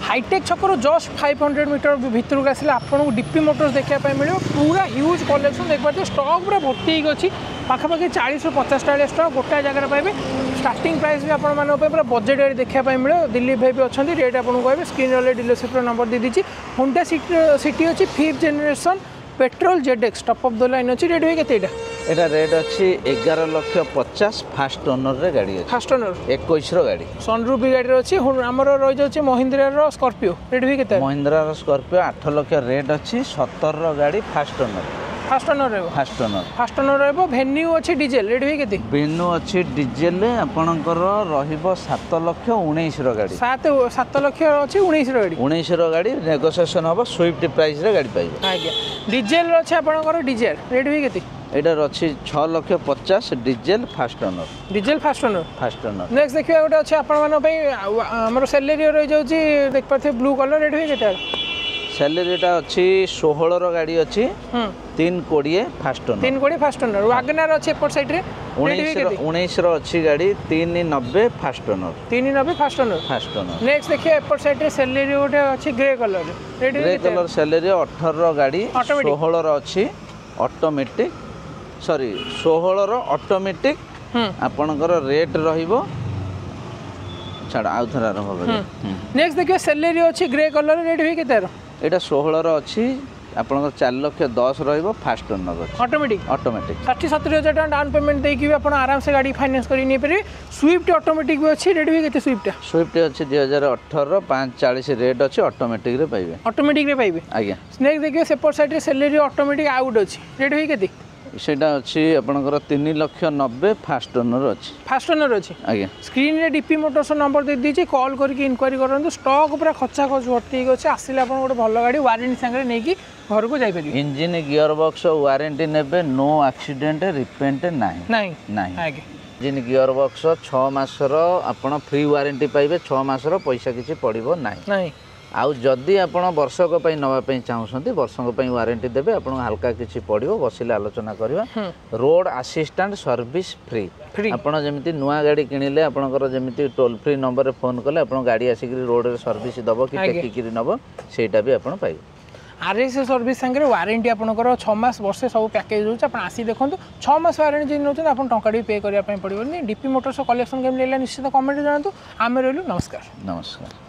hi tech छकर just 500 metre भितर को आसिले आपको डीपी मोटर्स देखा मिले पूरा ह्यूज कलेक्शन देख पारे स्टॉक पूरा भर्ती अच्छी पाखापाखि 40 ରୁ 50 टा स्टॉक गोटाए जगह पाइबे स्टार्टिंग प्राइस भी आप पूरा बजेट गाड़ी देखा मिले दिलीप भाई भी अच्छा रेट आपको कहे स्क्रीन वाले डीलरशिप नंबर दे दीजिए होंडा सिटी अच्छी 5th generation petrol ZX top of the line अच्छी रेट हुई केतेटा एटा रेट अच्छी 11,50,000 फास्ट ओनर रे गाड़ी अछि फास्ट ओनर 21 रो गाड़ी सनरूफ भी गाड़ी अच्छी हमर रही जाଉଛି महिंद्रा रो स्कॉर्पियो रेट हुई केते महिंद्रा रो स्कॉर्पियो 8 लाख रेट अच्छी 17 रो गाड़ी फास्ट ओनर फास्ट ओनर रहबो वेन्यू अच्छी डीजल रेट हुई केते वेन्यू अच्छी डीजल आपनकर रहिबो 7,19,000 रो गाड़ी 7 लाख अच्छी 19 रो गाड़ी 19 रो गाड़ी नेगोशिएशन होबो स्विफ्ट प्राइस रे गाड़ी पाइबो आज्ञा डीजल अच्छी आपनकर डीजल रेट हुई केते एटार अच्छी 6,50,000 डीजल फास्ट ओनर नेक्स्ट देखिए गोटे अच्छे आपर सैलरी रही जाऊँगी देख पारे ब्लू कलर रेट हुई केते सैलरीटा अच्छी 16 रो गाड़ी अच्छी 320 fast owner 320 fast owner Wagner अच्छी एपट साइड रे 19 रो अच्छी गाड़ी 390 फास्ट ओनर नेक्स्ट देखिए एपट साइड रे सैलरी गोटे अच्छी ग्रे कलर सैलरी 18 रो गाड़ी 16 रो अच्छी ऑटोमेटिक सॉरी 16 रो ऑटोमेटिक आपनकर रेट रहिबो छाड़ आउ थरा रहबो नेक्स्ट देखिए सैलरी अच्छी ग्रे कलर रेट हुई केते एटा 16 रो अच्छी आपनकर 4,10,000 रहिबो फास्ट ओनर ऑटोमेटिक 60-70 हजार डाउन पेमेंट देकी भी आपण आराम से गाड़ी फाइनेंस करी नै परि स्विफ्ट ऑटोमेटिक भी अच्छी रेट भी केते स्विफ्ट अच्छी 2018 540 रेट अच्छी ऑटोमेटिक रे पाइबे आज्ञा नेक्स्ट देखिए सेपट साइड रे सैलरी ऑटोमेटिक आउट अच्छी रेट हुई केते सेटा अच्छी आपनकर 3,90,000 फास्ट ओनर अच्छी आज्ञा स्क्रीन रे डीपी मोटर्स नंबर दे दीजिए कॉल करके इंक्वायरी करंतु स्टॉक पूरा खचा खच भर्ती अच्छे आसिले आपन गोटे भल गाड़ी वारंटी संगे नै कि घर को जाई परिबे इंजन गियर बॉक्स वारंटी नेबे नो एक्सीडेंट रिपेंट नाही आज्ञा इंजन गियर बॉक्स 6 मास रो आपन फ्री वारंटी पाइबे 6 मास रो पैसा किछि पड़िबो नाही आउ जदि आपण वर्षक पई नवा पई चाहुसंती वर्षक पई वारंटी देबे आपण हल्का किछि पड़िबो बसिले आलोचना करबा रोड असिस्टेंट सर्विस फ्री आपण जेमिति नुआ गाड़ी किनिले आपणकर जेमिति टोल फ्री नंबर रे फोन कले आपण गाड़ी आसिकरी रोड रे सर्विस दबो कि टेकिकरी नबो सेटा भी आपण पाइबो आरएस सर्विस संगे वारंटी आपनकर 6 मास वर्षे सब पैकेज होछ आपण आसी देखंतु 6 मास वारंटी जे नोचन आपण टंका भी पे करिया पई पड़िबो डीपी मोटर्स कलेक्शन गेम लेला निश्चित कमेंट जानतु आमे रहलु नमस्कार